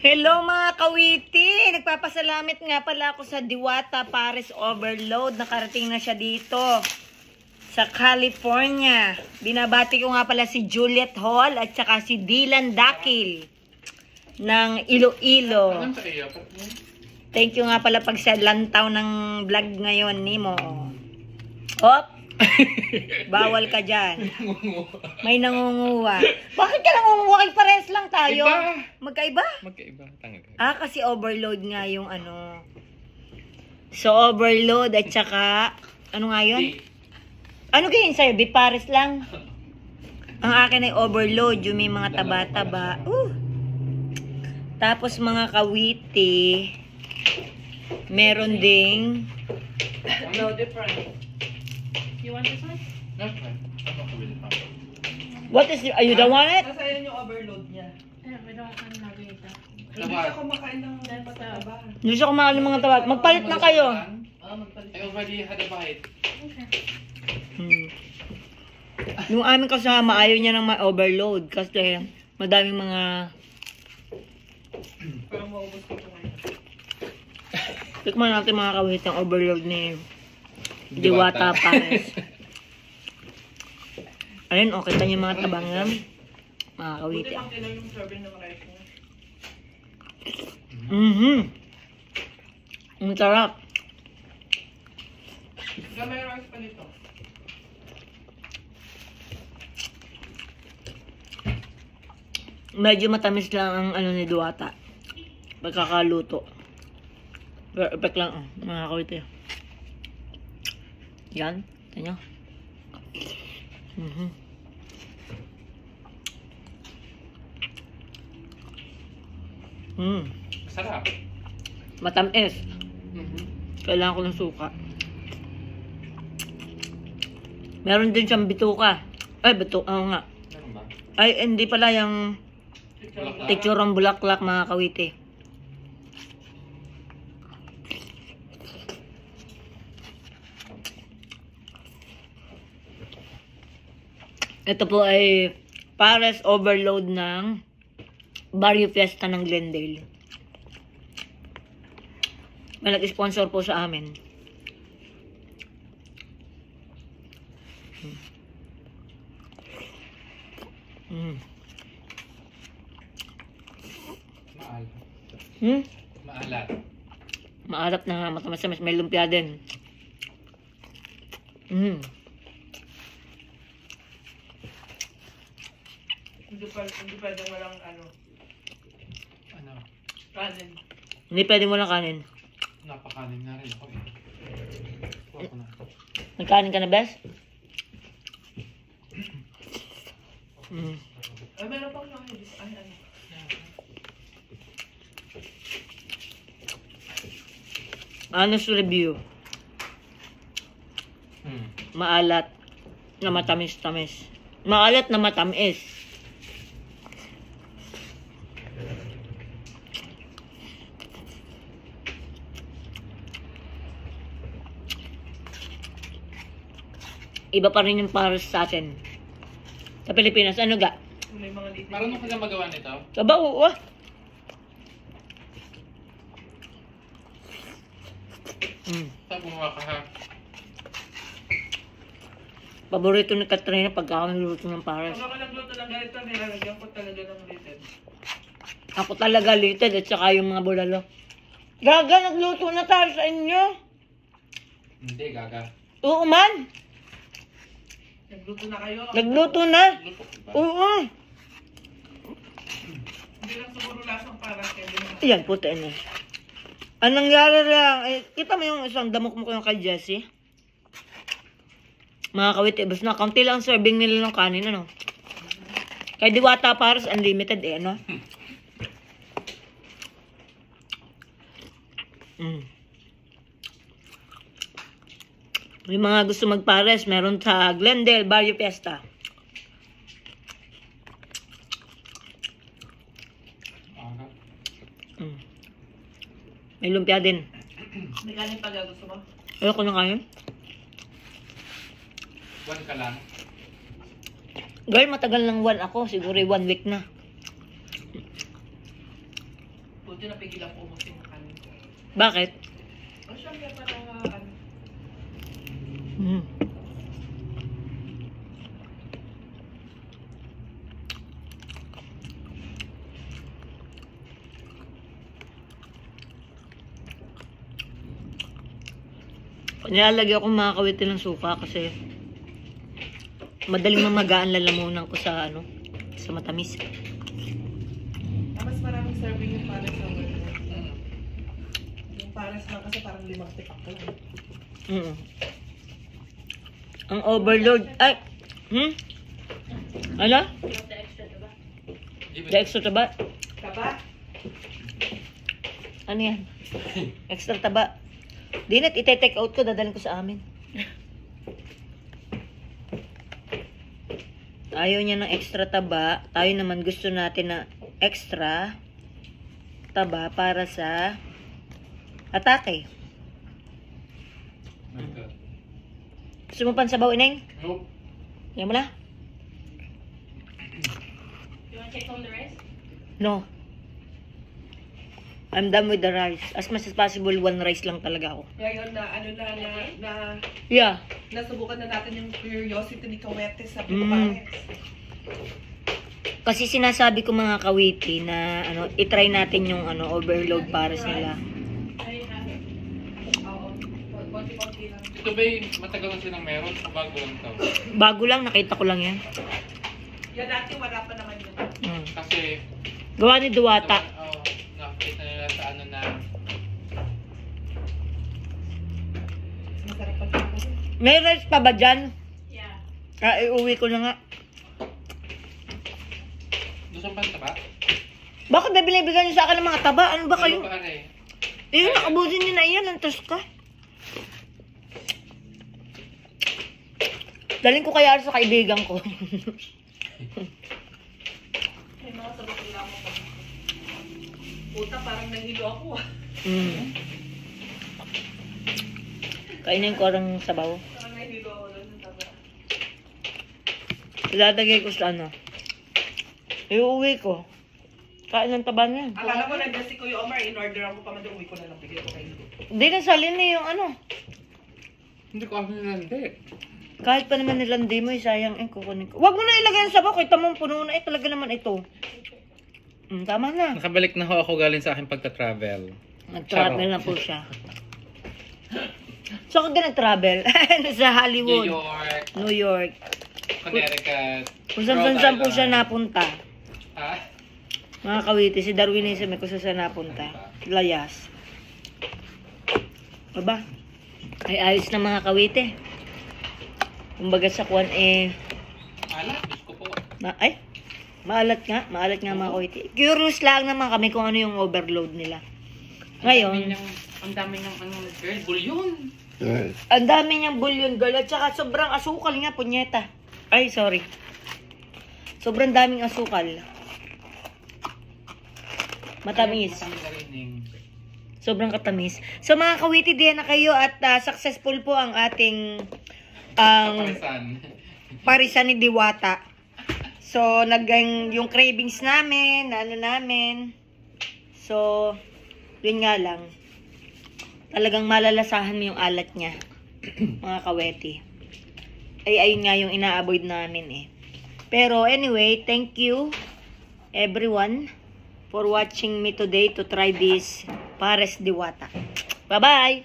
Hello mga kawiti! Nagpapasalamat nga pala ako sa Diwata Paris Overload. Nakarating na siya dito sa California. Binabati ko nga pala si Juliet Hall at saka si Dylan Dakil ng Iloilo. Thank you nga pala pag sa lantaw ng vlog ngayon ni mo. Hop! Bawal ka dyan. May nangunguha. Bakit ka nangunguha? Ay, pares lang tayo. Iba. Magkaiba? Magkaiba. Kasi overload nga yung ano. So, overload at saka, ano nga yun? Ano ganyan sa'yo? Bipares lang? Ang akin ay overload. Yung may mga taba-taba. Tapos mga kawiti, meron ding No different. You want this one? That's fine. I'm not with it. what is it? You don't want it? Nasa yun yung overload niya. We don't want margarita. Hindi siya kumakain ng pataba. Hindi siya kumain ng mga taba. Magpalit na kayo. Magpalit. I already had a bite. Okay. Yung aming kasama, ayaw niya ng ma-overload kasi madaming mga... Parang maubos ko ngayon. Tikman natin mga kawit ang overload ni Diwata Pares. Ayun, okay kita niyo mga tabang yan. Mga kawit. Buti pang kilo yung serving ng rice niya. Ang sarap. Gamay rice pa nito. Medyo matamis lang ang ano ni Diwata. Pagkakaluto. Perfect lang, mga kawit. Yan, tanyo. Sarap. Matamis. Kailangan ko ng suka. Meron din siyang bituka. Ay, oo nga. Meron ba? Ay, hindi pala yung tekturang bulaklak, mga kawiti. Ito po ay Pares Overload ng Barrio Fiesta ng Glendale. May nag-sponsor po sa amin. Maalat. Maalat na matamis-tamis. May lumpia din. Hindi pwedeng walang ano. Kanin. Hindi pwede mo lang kanin. Napakanin nga rin ako eh. Kuha ko na. Nagkanin ka na, Bes? Ay, meron pang yung ano. Honest review. Maalat na matamis-tamis. Maalat na matamis. Iba pa rin yung Pares sa atin. Sa Pilipinas, ano ga? May mga litin. Marunong ka na magawa nito? Aba, oo. Saan gumawa ka ha? Paborito ni Katrina pagka ako nagluto ng Pares. Pag ako nagluto ng ganito, nilalagyan ko talaga ng litin. Ako talaga litid at saka yung mga bulalo. Gaga, nagluto na tayo sa inyo. Hindi, gaga. Oo man. Nagluto na kayo. Nagluto na. Luto ko ba? Oo. Hindi lang siguro lasang para kayo. Ayan, puti na. Anong nangyari lang? Eh, kita mo yung isang damok mo yung kay Jessie? Mga kawiti, basta na kaunti lang ang serving nila ng kanin, ano? Kay Diwata Pares, unlimited eh, ano? May mga gusto magpares, meron sa Glendale, Barrio Fiesta. May lumpia din. May kanin pa gusto mo? Ayoko ng kanin. One ka lang. Girl, matagal ng 1 ako. Siguro 1 week na. Buti napigilan ko umusin na kanin ko. Bakit? O syempre para ano. Mm. Nilalagay ako mga kawiti ng suka kasi madaling mamagaan lalamunan ko sa ano, sa matamis. Mas maraming serving yung pares sa word. Yung pares lang kasi parang 5 tipak ko lang. Mm. Ang overload, ay, Ano? The extra, diba? The extra taba? Taba? Ano yan? Extra taba. Di net, ite-take out ko, dadalhin ko sa amin. Ayaw niya ng extra taba. Tayo naman gusto natin na extra taba para sa atake. Gusto mo pansabaw, Ineng? Nope. Yan mo na? You wanna take home the rice? No. I'm done with the rice. As much as possible, one rice lang talaga ako. Ngayon na, Yeah. nasubukan na natin yung curiosity ni Kawete sa Mm. pares. Kasi sinasabi ko mga kawiti na ano, i-try natin yung ano, overload para sila. I have it. Oo. Konti-konti lang. Ito ba matagal na silang meron o bago lang to? Bago lang, nakita ko lang yan. Yan dati wala pa naman yun. Mm. Kasi, Gawa ni Duwata. nakakita nila sa ano na, Masarap pag May rice pa ba dyan? Yeah. Iuwi ko na nga. gusto mo pa ba? Bakit ba binibigyan niyo sa akin ng mga taba? Ano ba kayo? Ano ba, are? Nakabusin niyo na yan. Lantas ka. Daling ko kaya sa kaibigan ko. May mga sabot nila mo. Puta, parang nahilo ako ah. Kainin ko ang sabaw. Parang nahilo ako doon sa taba. Ilalagay ko sa ano. Iuwi ko. Kain ng taba niya. Akala ko nandiyan si Kuya Omar, in-order ako pa man doon, uwi ko na lang, bigay ko kayo. Hindi na salin na yung ano. Hindi ko ako nilandi. Kahit pa naman nilandi mo, sayang kukunin ko. Huwag mo na ilagay ang sabaw. Kita mo puno na. Talaga naman ito. Tama na. Nakabalik na ho ako galing sa aking pagta-travel. Nag-travel na po siya. So, ako din nag-travel. Sa Hollywood. New York, New York. Connecticut, Kung saan po Rhode siya Island. napunta. Ha? Mga kawiti, si Darwinism may kung saan siya napunta. Layas. Aba? Ay, ayos na mga kawiti. Kumbaga sa kuwan Ala, Diyos ko po. maalat nga mga kawiti. Curious lang naman kami kung ano yung overload nila. Ngayon, Ang dami ng ano, girl, bulyon. ang dami niyang bulyon girl at saka sobrang asukal nga, punyeta. Ay, sorry. Sobrang daming asukal. Matamis. Matamis na rin yung Sobrang katamis. So mga kawiti, diyan na kayo at successful po ang ating kaparisan. parisan ni Diwata. So, yung cravings namin, ano namin. So, yun nga lang. Talagang malalasahan mo yung alat niya. Mga kaweti. Ayun nga yung ina-avoid namin eh. Pero anyway, thank you everyone for watching me today to try this Pares Diwata. Bye-bye!